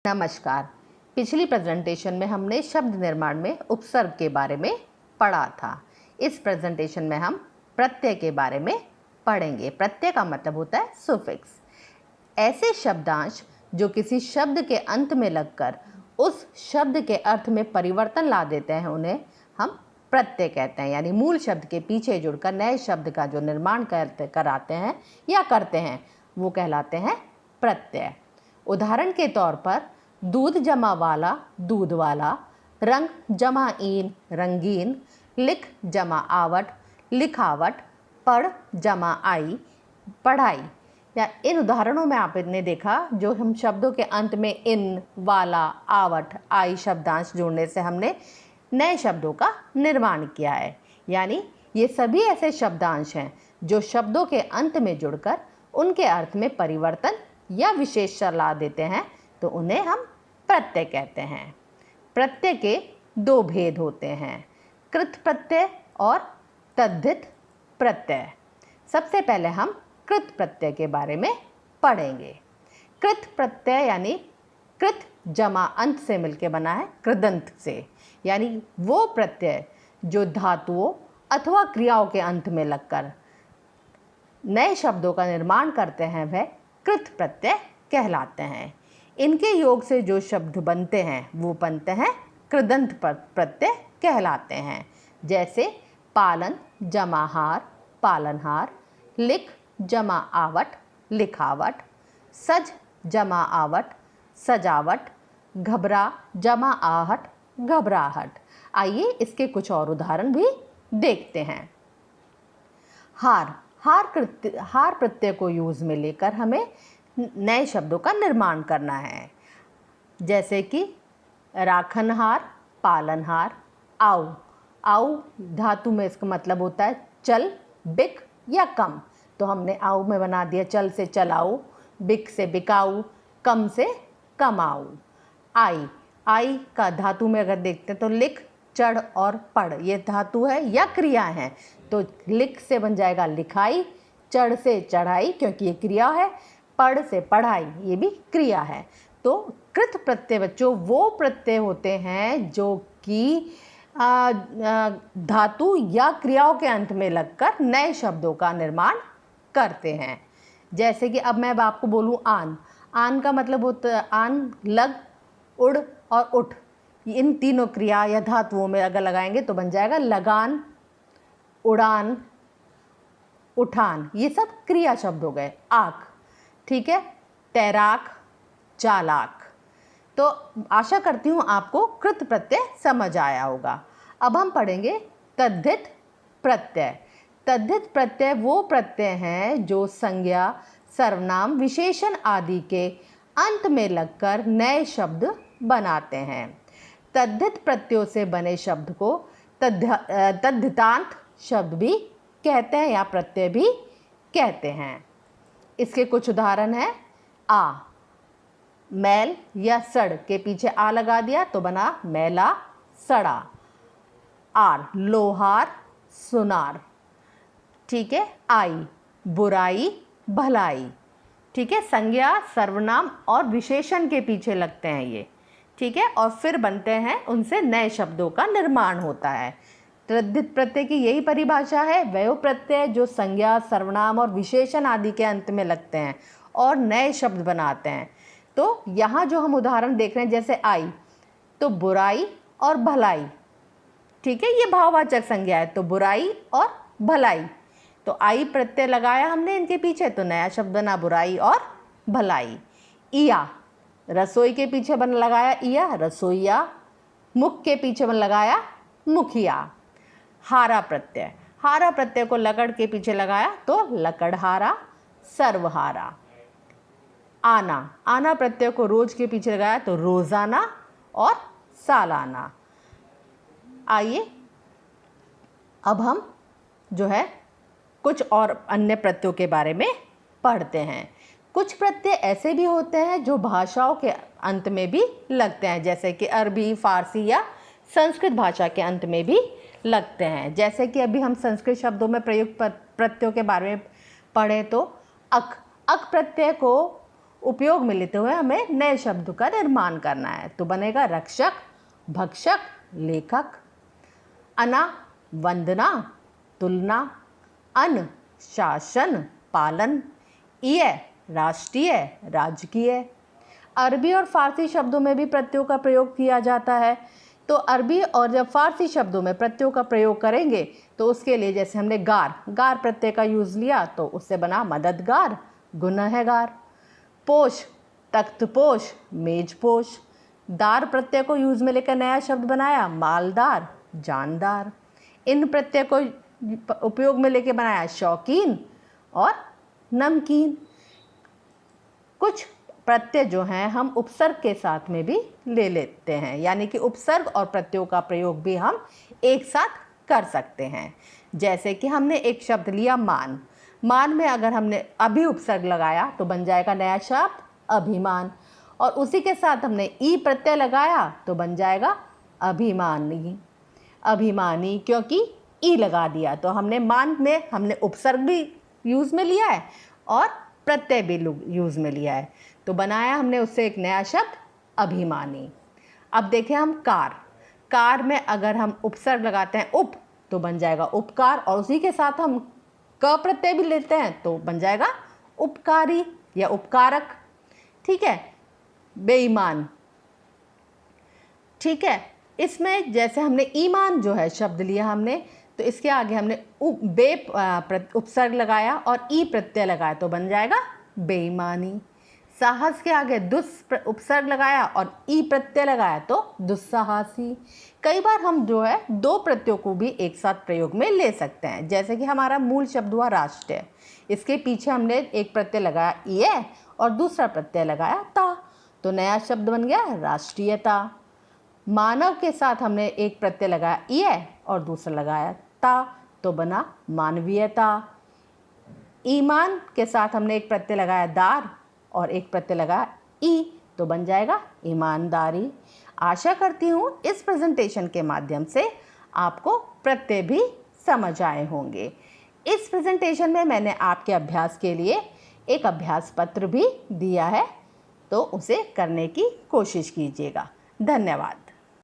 नमस्कार। पिछली प्रेजेंटेशन में हमने शब्द निर्माण में उपसर्ग के बारे में पढ़ा था। इस प्रेजेंटेशन में हम प्रत्यय के बारे में पढ़ेंगे। प्रत्यय का मतलब होता है सुफिक्स। ऐसे शब्दांश जो किसी शब्द के अंत में लगकर उस शब्द के अर्थ में परिवर्तन ला देते हैं उन्हें हम प्रत्यय कहते हैं। यानी मूल शब्द के पीछे जुड़कर नए शब्द का जो निर्माण कराते हैं या करते हैं वो कहलाते हैं प्रत्यय। उदाहरण के तौर पर दूध जमा वाला दूध वाला, रंग जमा ईन रंगीन, लिख जमा आवट लिखावट, पढ़ जमा आई पढ़ाई। या इन उदाहरणों में आपने देखा जो हम शब्दों के अंत में इन, वाला, आवट, आई शब्दांश जोड़ने से हमने नए शब्दों का निर्माण किया है। यानी ये सभी ऐसे शब्दांश हैं जो शब्दों के अंत में जुड़कर उनके अर्थ में परिवर्तन या विशेषता ला देते हैं तो उन्हें हम प्रत्यय कहते हैं। प्रत्यय के दो भेद होते हैं, कृत प्रत्यय और तद्धित प्रत्यय। सबसे पहले हम कृत प्रत्यय के बारे में पढ़ेंगे। कृत प्रत्यय यानी कृत जमा अंत से मिलकर बना है कृदंत से। यानी वो प्रत्यय जो धातुओं अथवा क्रियाओं के अंत में लगकर नए शब्दों का निर्माण करते हैं वह कृत प्रत्यय कहलाते हैं। इनके योग से जो शब्द बनते हैं वो बनते हैं कृदंत प्रत्यय कहलाते हैं। जैसे पालन जमा हार पालनहार, लिख जमा आवट लिखावट, सज जमा आवट सजावट, घबरा जमा आहट घबराहट। आइए इसके कुछ और उदाहरण भी देखते हैं। हार प्रत्यय को यूज में लेकर हमें नए शब्दों का निर्माण करना है। जैसे कि राखनहार पालनहार, आओ धातु में इसका मतलब होता है चल, बिक या कम। तो हमने आओ में बना दिया चल से चलाओ, बिक से बिकाऊ, कम से कमाऊ। आई का धातु में अगर देखते हैं तो लिख, चढ़ और पढ़ ये धातु है या क्रिया है। तो लिख से बन जाएगा लिखाई, चढ़ से चढ़ाई क्योंकि ये क्रिया है, पढ़ से पढ़ाई ये भी क्रिया है। तो कृत प्रत्यय बच्चों वो प्रत्यय होते हैं जो कि धातु या क्रियाओं के अंत में लगकर नए शब्दों का निर्माण करते हैं। जैसे कि अब मैं आपको बोलूँ आन का मतलब होता है आन, लग, उड़ और उठ। इन तीनों क्रिया या धातुओं में अगर लगाएंगे तो बन जाएगा लगान, उड़ान, उठान। ये सब क्रिया शब्द हो गए। आँख, ठीक है, तैराक, चालाक। तो आशा करती हूँ आपको कृत प्रत्यय समझ आया होगा। अब हम पढ़ेंगे तद्धित प्रत्यय। तद्धित प्रत्यय वो प्रत्यय हैं जो संज्ञा, सर्वनाम, विशेषण आदि के अंत में लगकर नए शब्द बनाते हैं। तद्धित प्रत्ययों से बने शब्द को तद्धितांत शब्द भी कहते हैं या प्रत्यय भी कहते हैं। इसके कुछ उदाहरण हैं। आ, मैल या सड़ के पीछे आ लगा दिया तो बना मैला सड़ा। आर, लोहार सुनार, ठीक है। आई, बुराई भलाई, ठीक है। संज्ञा, सर्वनाम और विशेषण के पीछे लगते हैं ये, ठीक है। और फिर बनते हैं उनसे नए शब्दों का निर्माण होता है। तद्धित प्रत्यय की यही परिभाषा है, वह प्रत्यय जो संज्ञा, सर्वनाम और विशेषण आदि के अंत में लगते हैं और नए शब्द बनाते हैं। तो यहाँ जो हम उदाहरण देख रहे हैं जैसे आई तो बुराई और भलाई, ठीक है, ये भाववाचक संज्ञा है तो बुराई और भलाई। तो आई प्रत्यय लगाया हमने इनके पीछे तो नया शब्द बना बुराई और भलाई। इया, रसोई के पीछे बन लगाया इया रसोईया, मुख के पीछे बन लगाया मुखिया। हारा प्रत्यय को लकड़ के पीछे लगाया तो लकड़हारा सर्वहारा। आना प्रत्यय को रोज के पीछे लगाया तो रोजाना और सालाना। आइए अब हम जो है कुछ और अन्य प्रत्ययों के बारे में पढ़ते हैं। कुछ प्रत्यय ऐसे भी होते हैं जो भाषाओं के अंत में भी लगते हैं, जैसे कि अरबी, फारसी या संस्कृत भाषा के अंत में भी लगते हैं। जैसे कि अभी हम संस्कृत शब्दों में प्रयुक्त प्रत्ययों के बारे में पढ़ें तो अक प्रत्यय को उपयोग में लेते हुए हमें नए शब्द का निर्माण करना है। तो बनेगा रक्षक, भक्षक, लेखक। अना वंदना, तुलना। अन शासन, पालन। इय राष्ट्रीय, राजकीय। अरबी और फारसी शब्दों में भी प्रत्ययों का प्रयोग किया जाता है। तो अरबी और जब फारसी शब्दों में प्रत्ययों का प्रयोग करेंगे तो उसके लिए जैसे हमने गार प्रत्यय का यूज़ लिया तो उससे बना मददगार, गुनहगार। पोष, तख्तपोश, मेजपोश। दार प्रत्यय को यूज़ में लेकर नया शब्द बनाया मालदार, जानदार। इन प्रत्यय को उपयोग में लेकर बनाया शौकीन और नमकीन। कुछ प्रत्यय जो हैं हम उपसर्ग के साथ में भी ले लेते हैं, यानी कि उपसर्ग और प्रत्ययों का प्रयोग भी हम एक साथ कर सकते हैं। जैसे कि हमने एक शब्द लिया मान। मान में अगर हमने अभी उपसर्ग लगाया तो बन जाएगा नया शब्द अभिमान, और उसी के साथ हमने ई प्रत्यय लगाया तो बन जाएगा अभिमानी। अभिमानी क्योंकि ई लगा दिया तो हमने मान में हमने उपसर्ग भी यूज़ में लिया है और प्रत्यय भी यूज़ में लिया है, तो बनाया हमने उससे एक नया शब्द अभिमानी। अब देखें हम कार में अगर हम उपसर्ग लगाते हैं उप तो बन जाएगा उपकार, और उसी के साथ हम क प्रत्यय भी लेते हैं तो बन जाएगा उपकारी या उपकारक। ठीक है। बेईमान, ठीक है। इसमें जैसे हमने ईमान जो है शब्द लिया हमने, तो इसके आगे हमने उपसर्ग लगाया और ई प्रत्यय लगाया तो बन जाएगा बेईमानी। साहस के आगे उपसर्ग लगाया और ई प्रत्यय लगाया तो दुस्साहसी। कई बार हम जो है दो प्रत्ययों को भी एक साथ प्रयोग में ले सकते हैं। जैसे कि हमारा मूल शब्द हुआ राष्ट्र, इसके पीछे हमने एक प्रत्यय लगाया इय और दूसरा प्रत्यय लगाया ता, तो नया शब्द बन गया राष्ट्रीयता। मानव के साथ हमने एक प्रत्यय लगाया इय और दूसरा लगाया ता, तो बना मानवीयता। ईमान के साथ हमने एक प्रत्यय लगाया दार और एक प्रत्यय लगाया ई, तो बन जाएगा ईमानदारी। आशा करती हूँ इस प्रेजेंटेशन के माध्यम से आपको प्रत्यय भी समझ आए होंगे। इस प्रेजेंटेशन में मैंने आपके अभ्यास के लिए एक अभ्यास पत्र भी दिया है, तो उसे करने की कोशिश कीजिएगा। धन्यवाद।